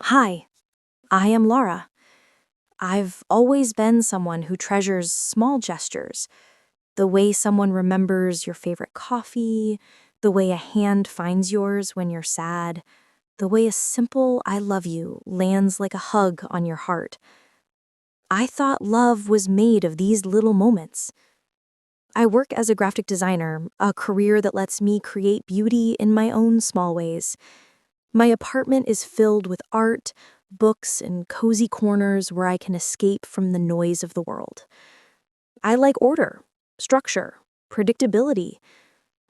Hi, I am Laura. I've always been someone who treasures small gestures. The way someone remembers your favorite coffee, the way a hand finds yours when you're sad, the way a simple I love you lands like a hug on your heart. I thought love was made of these little moments. I work as a graphic designer, a career that lets me create beauty in my own small ways. My apartment is filled with art, books, and cozy corners where I can escape from the noise of the world. I like order, structure, predictability,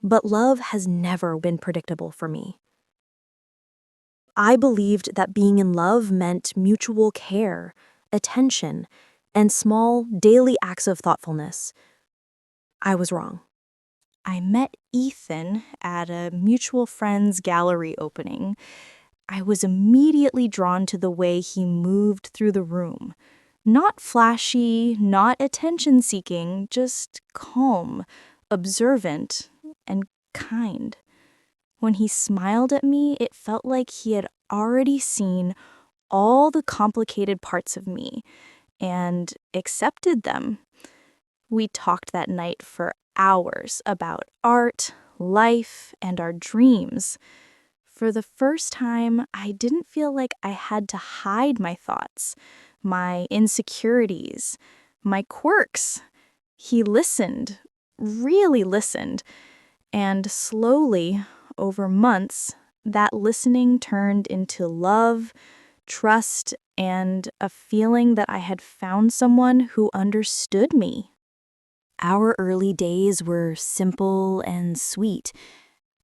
but love has never been predictable for me. I believed that being in love meant mutual care, attention, and small, daily acts of thoughtfulness. I was wrong. I met Ethan at a mutual friend's gallery opening. I was immediately drawn to the way he moved through the room. Not flashy, not attention seeking, just calm, observant, and kind. When he smiled at me, it felt like he had already seen all the complicated parts of me and accepted them. We talked that night for hours about art, life, and our dreams. For the first time, I didn't feel like I had to hide my thoughts, my insecurities, my quirks. He listened, really listened, and slowly, over months, that listening turned into love, trust, and a feeling that I had found someone who understood me. Our early days were simple and sweet.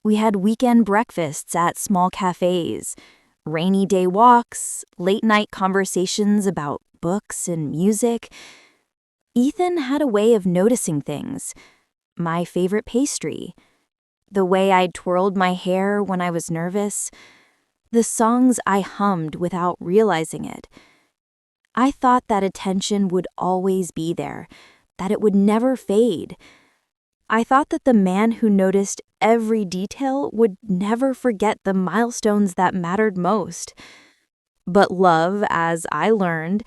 We had weekend breakfasts at small cafes, rainy day walks, late night conversations about books and music. Ethan had a way of noticing things. My favorite pastry, the way I twirled my hair when I was nervous, the songs I hummed without realizing it. I thought that attention would always be there, that it would never fade. I thought that the man who noticed every detail would never forget the milestones that mattered most. But love, as I learned,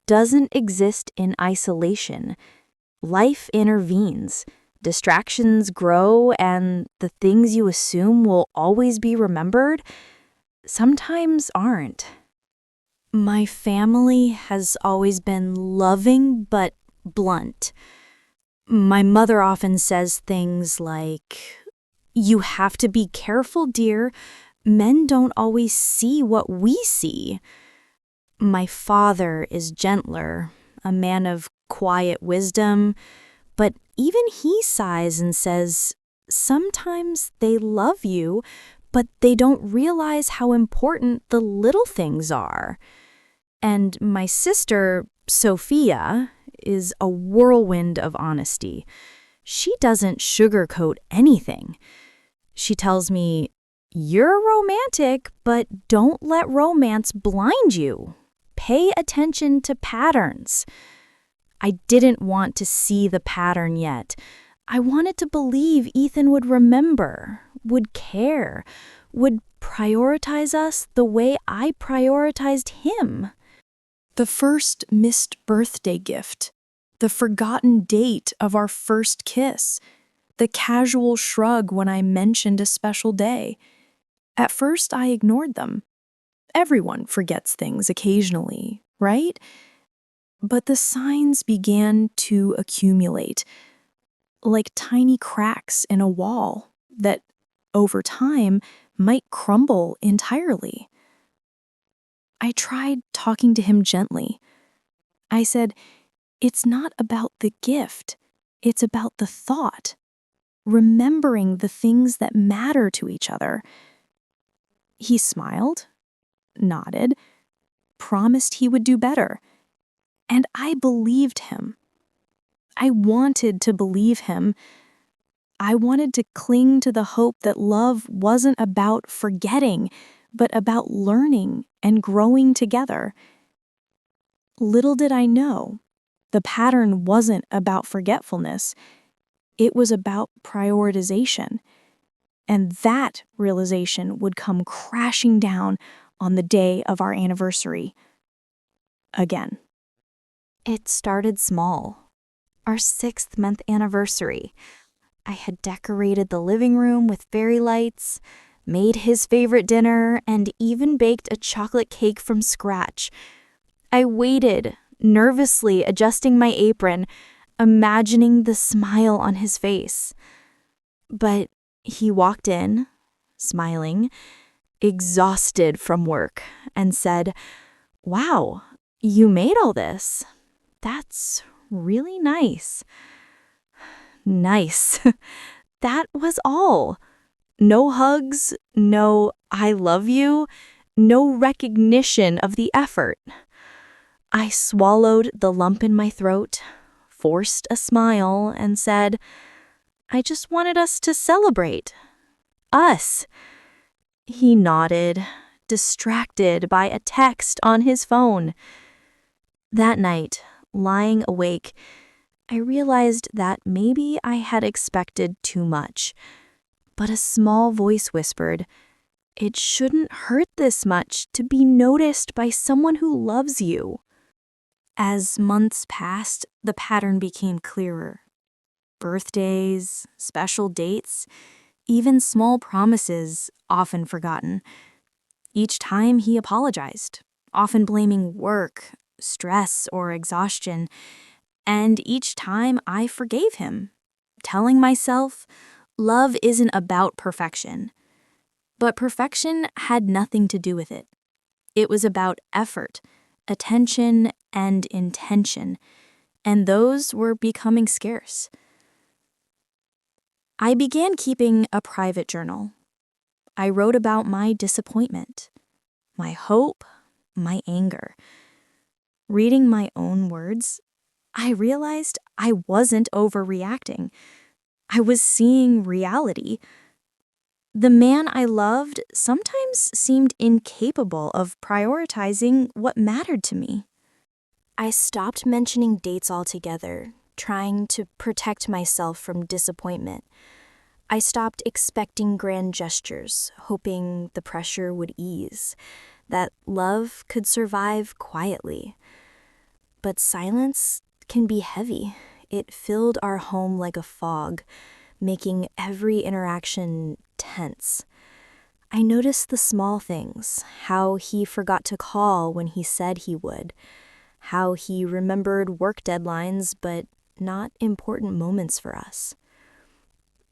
doesn't exist in isolation. Life intervenes. Distractions grow, and the things you assume will always be remembered sometimes aren't. My family has always been loving but blunt. My mother often says things like, "You have to be careful, dear. Men don't always see what we see." My father is gentler, a man of quiet wisdom, but even he sighs and says, "Sometimes they love you, but they don't realize how important the little things are." And my sister, Sophia, is a whirlwind of honesty. She doesn't sugarcoat anything. She tells me, "You're romantic, but don't let romance blind you. Pay attention to patterns." I didn't want to see the pattern yet. I wanted to believe Ethan would remember, would care, would prioritize us the way I prioritized him. The first missed birthday gift, the forgotten date of our first kiss, the casual shrug when I mentioned a special day. At first, I ignored them. Everyone forgets things occasionally, right? But the signs began to accumulate, like tiny cracks in a wall that, over time, might crumble entirely. I tried talking to him gently. I said, "It's not about the gift, it's about the thought, remembering the things that matter to each other." He smiled, nodded, promised he would do better, and I believed him. I wanted to believe him. I wanted to cling to the hope that love wasn't about forgetting, but about learning and growing together. Little did I know, the pattern wasn't about forgetfulness. It was about prioritization. And that realization would come crashing down on the day of our anniversary. Again. It started small. Our 6th-month anniversary. I had decorated the living room with fairy lights, made his favorite dinner, and even baked a chocolate cake from scratch. I waited, nervously adjusting my apron, imagining the smile on his face. But he walked in, smiling, exhausted from work, and said, "Wow, you made all this. That's really nice." Nice. That was all. No hugs, no "I love you," no recognition of the effort. I swallowed the lump in my throat, forced a smile, and said, "I just wanted us to celebrate. Us." He nodded, distracted by a text on his phone. That night, lying awake, I realized that maybe I had expected too much. But a small voice whispered, "It shouldn't hurt this much to be noticed by someone who loves you." As months passed, the pattern became clearer. Birthdays, special dates, even small promises, often forgotten. Each time he apologized, often blaming work, stress, or exhaustion. And each time I forgave him, telling myself, love isn't about perfection. But perfection had nothing to do with it. It was about effort, attention, and intention, and those were becoming scarce. I began keeping a private journal. I wrote about my disappointment, my hope, my anger. Reading my own words, I realized I wasn't overreacting. I was seeing reality. The man I loved sometimes seemed incapable of prioritizing what mattered to me. I stopped mentioning dates altogether, trying to protect myself from disappointment. I stopped expecting grand gestures, hoping the pressure would ease, that love could survive quietly. But silence can be heavy. It filled our home like a fog, making every interaction tense. I noticed the small things, how he forgot to call when he said he would, how he remembered work deadlines but not important moments for us.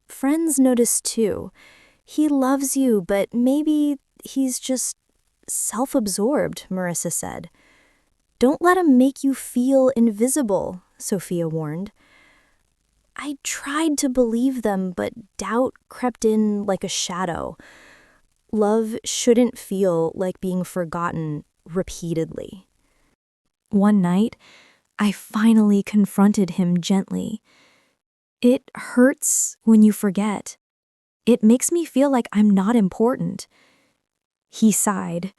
Friends noticed too. He loves you, but maybe he's just self-absorbed, Marissa said. Don't let him make you feel invisible, Sophia warned. I tried to believe them, but doubt crept in like a shadow. Love shouldn't feel like being forgotten repeatedly. One night, I finally confronted him gently. "It hurts when you forget. It makes me feel like I'm not important." He sighed.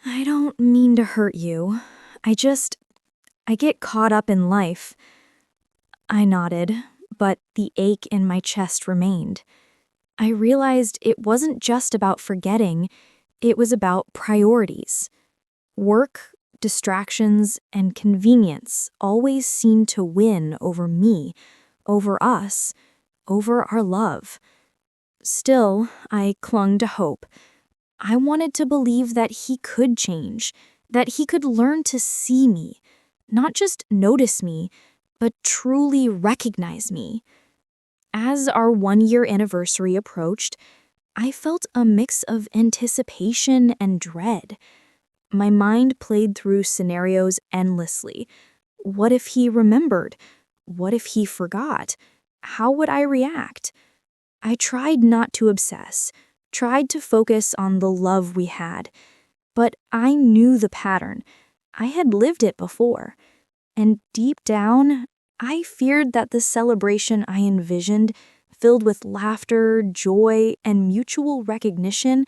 "I don't mean to hurt you. I get caught up in life." I nodded, but the ache in my chest remained. I realized it wasn't just about forgetting, it was about priorities. Work, distractions, and convenience always seemed to win over me, over us, over our love. Still, I clung to hope. I wanted to believe that he could change, that he could learn to see me, not just notice me, but truly recognize me. As our 1-year anniversary approached, I felt a mix of anticipation and dread. My mind played through scenarios endlessly. What if he remembered? What if he forgot? How would I react? I tried not to obsess, tried to focus on the love we had. But I knew the pattern. I had lived it before. And deep down, I feared that the celebration I envisioned, filled with laughter, joy, and mutual recognition,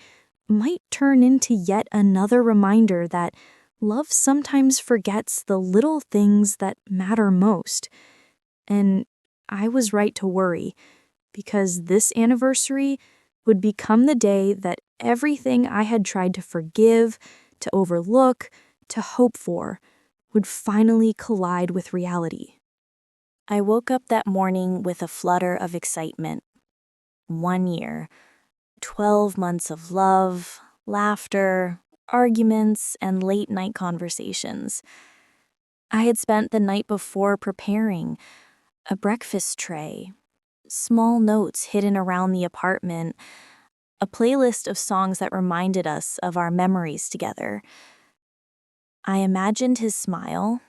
might turn into yet another reminder that love sometimes forgets the little things that matter most. And I was right to worry, because this anniversary would become the day that everything I had tried to forgive, to overlook, to hope for, would finally collide with reality. I woke up that morning with a flutter of excitement. 1 year, 12 months of love, laughter, arguments, and late-night conversations. I had spent the night before preparing a breakfast tray, small notes hidden around the apartment, a playlist of songs that reminded us of our memories together. I imagined his smile,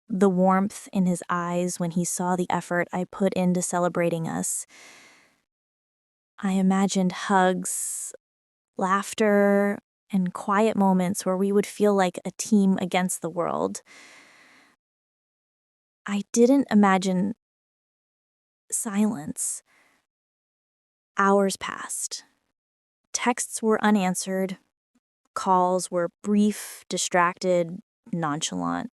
the warmth in his eyes when he saw the effort I put into celebrating us. I imagined hugs, laughter, and quiet moments where we would feel like a team against the world. I didn't imagine silence. Hours passed. Texts were unanswered. Calls were brief, distracted, nonchalant.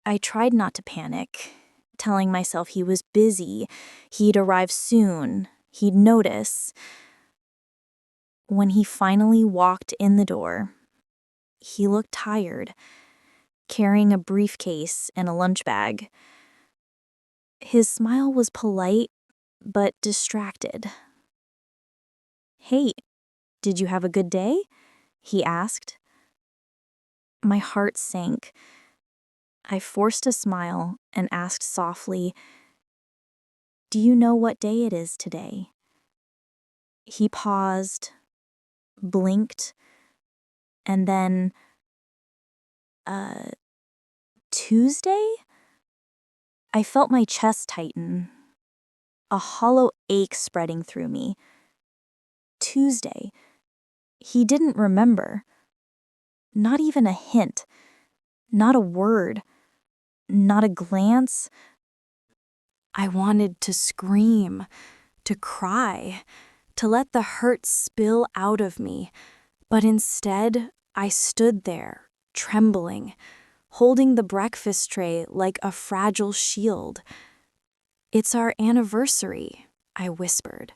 I tried not to panic, telling myself he was busy, he'd arrive soon, he'd notice. When he finally walked in the door, he looked tired, carrying a briefcase and a lunch bag. His smile was polite, but distracted. "Hey, did you have a good day?" he asked. My heart sank. I forced a smile and asked softly, "Do you know what day it is today?" He paused, blinked, and then, Tuesday? I felt my chest tighten, a hollow ache spreading through me. Tuesday. He didn't remember. Not even a hint. Not a word. Not a glance. I wanted to scream, to cry, to let the hurt spill out of me, but instead I stood there, trembling, holding the breakfast tray like a fragile shield. "It's our anniversary," I whispered.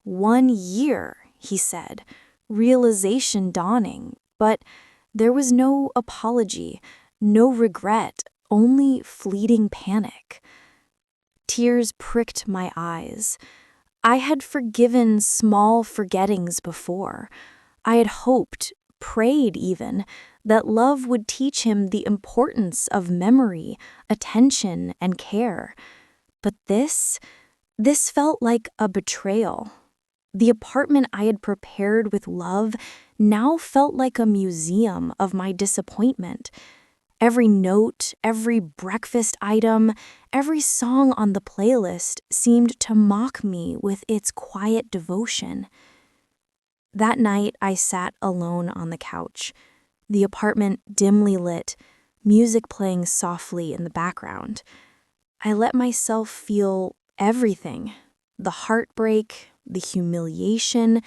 1 year, he said, realization dawning, but there was no apology, no regret, only fleeting panic. Tears pricked my eyes. I had forgiven small forgettings before. I had hoped, prayed even, that love would teach him the importance of memory, attention, and care. But this felt like a betrayal. The apartment I had prepared with love now felt like a museum of my disappointment. Every note, every breakfast item, every song on the playlist seemed to mock me with its quiet devotion. That night, I sat alone on the couch, the apartment dimly lit, music playing softly in the background. I let myself feel everything: the heartbreak, the humiliation,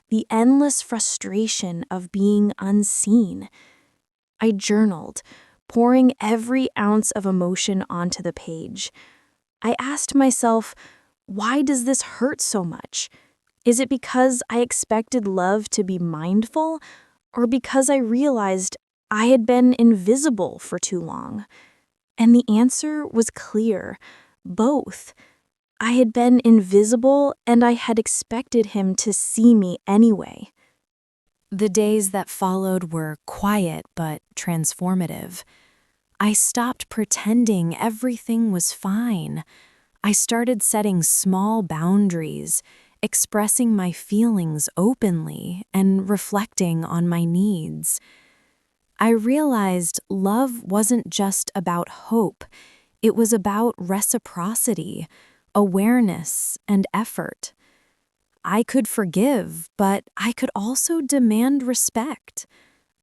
the endless frustration of being unseen. I journaled, pouring every ounce of emotion onto the page. I asked myself, why does this hurt so much? Is it because I expected love to be mindful, or because I realized I had been invisible for too long? And the answer was clear: both. I had been invisible, and I had expected him to see me anyway. The days that followed were quiet but transformative. I stopped pretending everything was fine. I started setting small boundaries, expressing my feelings openly, and reflecting on my needs. I realized love wasn't just about hope. It was about reciprocity, awareness, and effort. I could forgive, but I could also demand respect.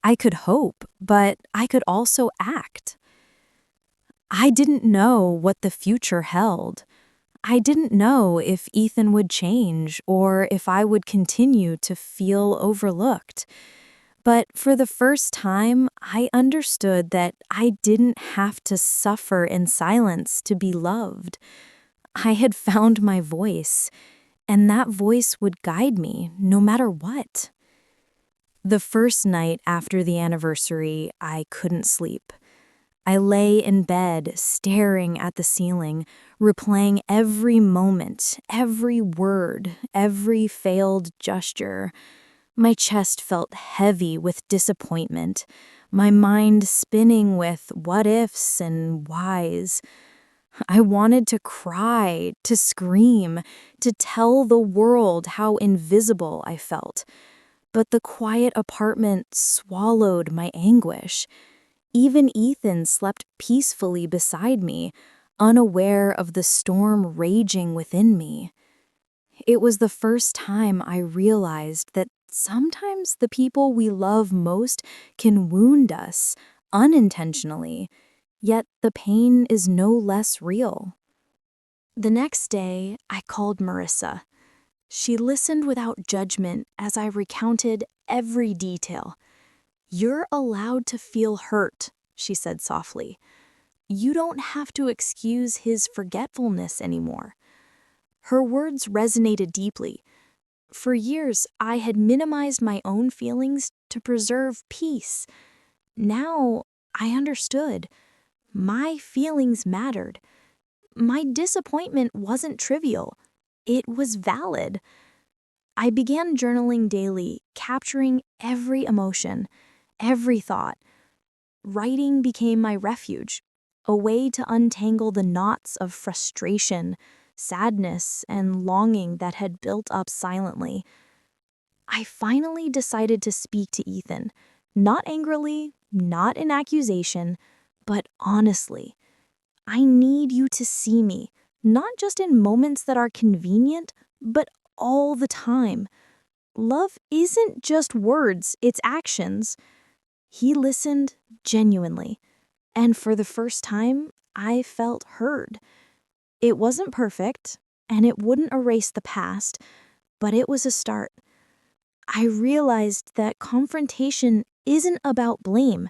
I could hope, but I could also act. I didn't know what the future held. I didn't know if Ethan would change or if I would continue to feel overlooked. But for the first time, I understood that I didn't have to suffer in silence to be loved. I had found my voice. and that voice would guide me no matter what. The first night after the anniversary, I couldn't sleep. I lay in bed, staring at the ceiling, replaying every moment, every word, every failed gesture. My chest felt heavy with disappointment, my mind spinning with what ifs and whys. I wanted to cry, to scream, to tell the world how invisible I felt. But the quiet apartment swallowed my anguish. Even Ethan slept peacefully beside me, unaware of the storm raging within me. It was the first time I realized that sometimes the people we love most can wound us unintentionally, yet the pain is no less real. The next day, I called Marissa. She listened without judgment as I recounted every detail. "You're allowed to feel hurt," she said softly. "You don't have to excuse his forgetfulness anymore." Her words resonated deeply. For years, I had minimized my own feelings to preserve peace. Now, I understood. My feelings mattered. My disappointment wasn't trivial. It was valid. I began journaling daily, capturing every emotion, every thought. Writing became my refuge, a way to untangle the knots of frustration, sadness, and longing that had built up silently. I finally decided to speak to Ethan, not angrily, not in accusation, but honestly. "I need you to see me, not just in moments that are convenient, but all the time. Love isn't just words, it's actions." He listened genuinely, and for the first time, I felt heard. It wasn't perfect, and it wouldn't erase the past, but it was a start. I realized that confrontation isn't about blame.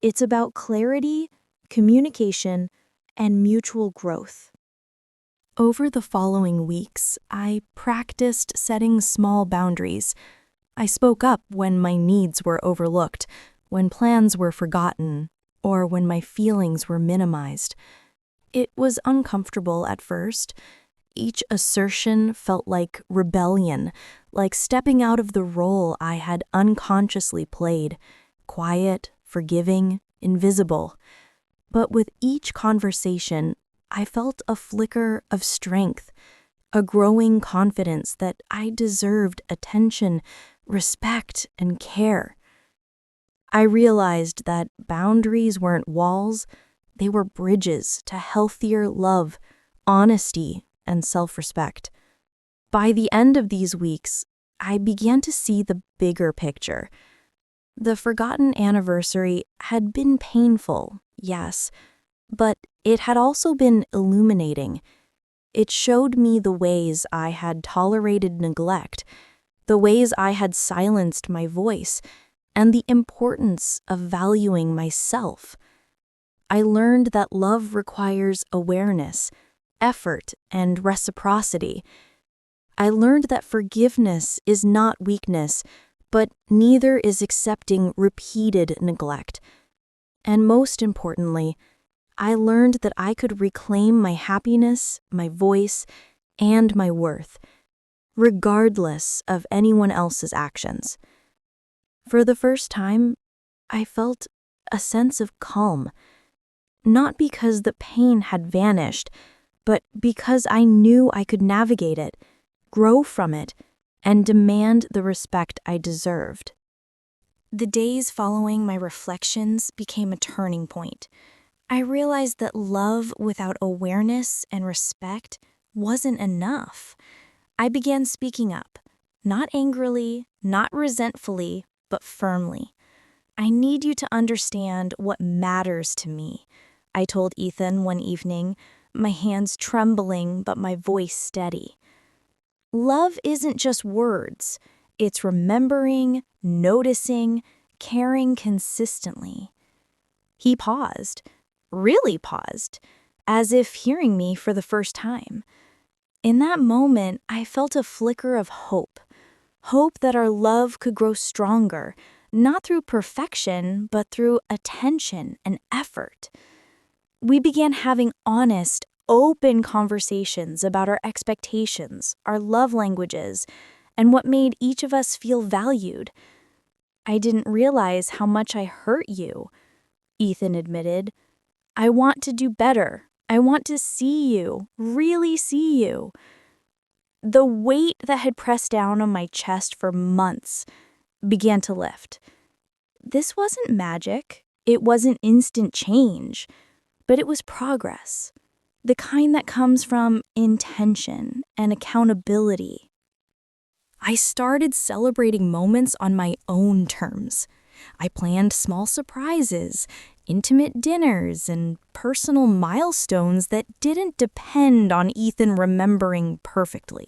It's about clarity, communication, and mutual growth. Over the following weeks, I practiced setting small boundaries. I spoke up when my needs were overlooked, when plans were forgotten, or when my feelings were minimized. It was uncomfortable at first. Each assertion felt like rebellion, like stepping out of the role I had unconsciously played, quiet, forgiving, invisible. But with each conversation, I felt a flicker of strength, a growing confidence that I deserved attention, respect, and care. I realized that boundaries weren't walls, they were bridges to healthier love, honesty, and self-respect. By the end of these weeks, I began to see the bigger picture. The forgotten anniversary had been painful, yes, but it had also been illuminating. It showed me the ways I had tolerated neglect, the ways I had silenced my voice, and the importance of valuing myself. I learned that love requires awareness, effort, and reciprocity. I learned that forgiveness is not weakness, but neither is accepting repeated neglect. And most importantly, I learned that I could reclaim my happiness, my voice, and my worth, regardless of anyone else's actions. For the first time, I felt a sense of calm, not because the pain had vanished, but because I knew I could navigate it, grow from it, and demand the respect I deserved. The days following my reflections became a turning point. I realized that love without awareness and respect wasn't enough. I began speaking up, not angrily, not resentfully, but firmly. "I need you to understand what matters to me," I told Ethan one evening, my hands trembling but my voice steady. "Love isn't just words. It's remembering, noticing, caring consistently." He paused, really paused, as if hearing me for the first time. In that moment, I felt a flicker of hope. Hope that our love could grow stronger, not through perfection, but through attention and effort. We began having honest, open conversations about our expectations, our love languages, and what made each of us feel valued. I didn't realize how much I hurt you, Ethan admitted. I want to do better. I want to see you, really see you. The weight that had pressed down on my chest for months began to lift. This wasn't magic. It wasn't instant change, but it was progress. The kind that comes from intention and accountability. I started celebrating moments on my own terms. I planned small surprises, intimate dinners, and personal milestones that didn't depend on Ethan remembering perfectly.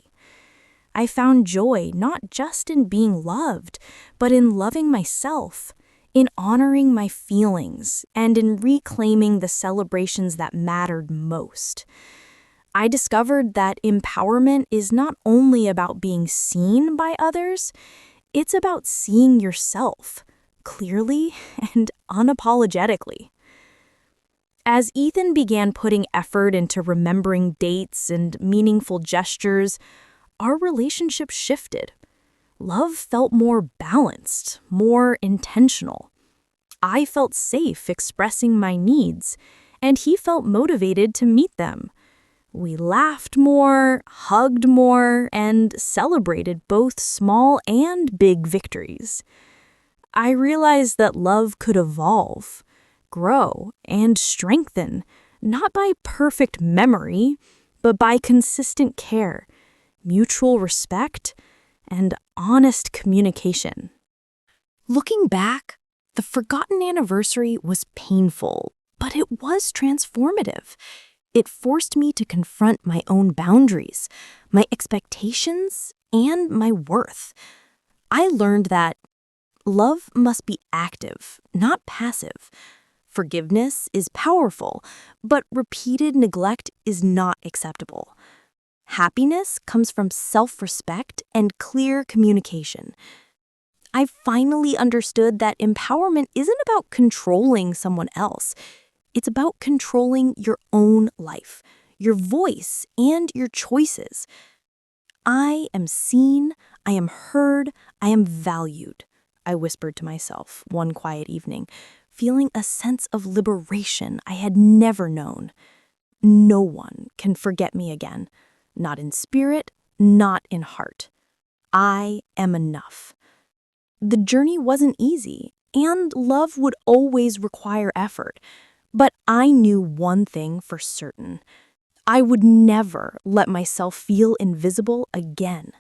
I found joy not just in being loved, but in loving myself, in honoring my feelings, and in reclaiming the celebrations that mattered most. I discovered that empowerment is not only about being seen by others, it's about seeing yourself clearly and unapologetically. As Ethan began putting effort into remembering dates and meaningful gestures, our relationship shifted. Love felt more balanced, more intentional. I felt safe expressing my needs, and he felt motivated to meet them. We laughed more, hugged more, and celebrated both small and big victories. I realized that love could evolve, grow, and strengthen, not by perfect memory, but by consistent care, mutual respect, and honest communication. Looking back, the forgotten anniversary was painful, but it was transformative. It forced me to confront my own boundaries, my expectations, and my worth. I learned that love must be active, not passive. Forgiveness is powerful, but repeated neglect is not acceptable. Happiness comes from self-respect and clear communication. I finally understood that empowerment isn't about controlling someone else. It's about controlling your own life, your voice, and your choices. I am seen, I am heard, I am valued, I whispered to myself one quiet evening, feeling a sense of liberation I had never known. No one can forget me again, not in spirit, not in heart. I am enough. The journey wasn't easy, and love would always require effort. But I knew one thing for certain. I would never let myself feel invisible again.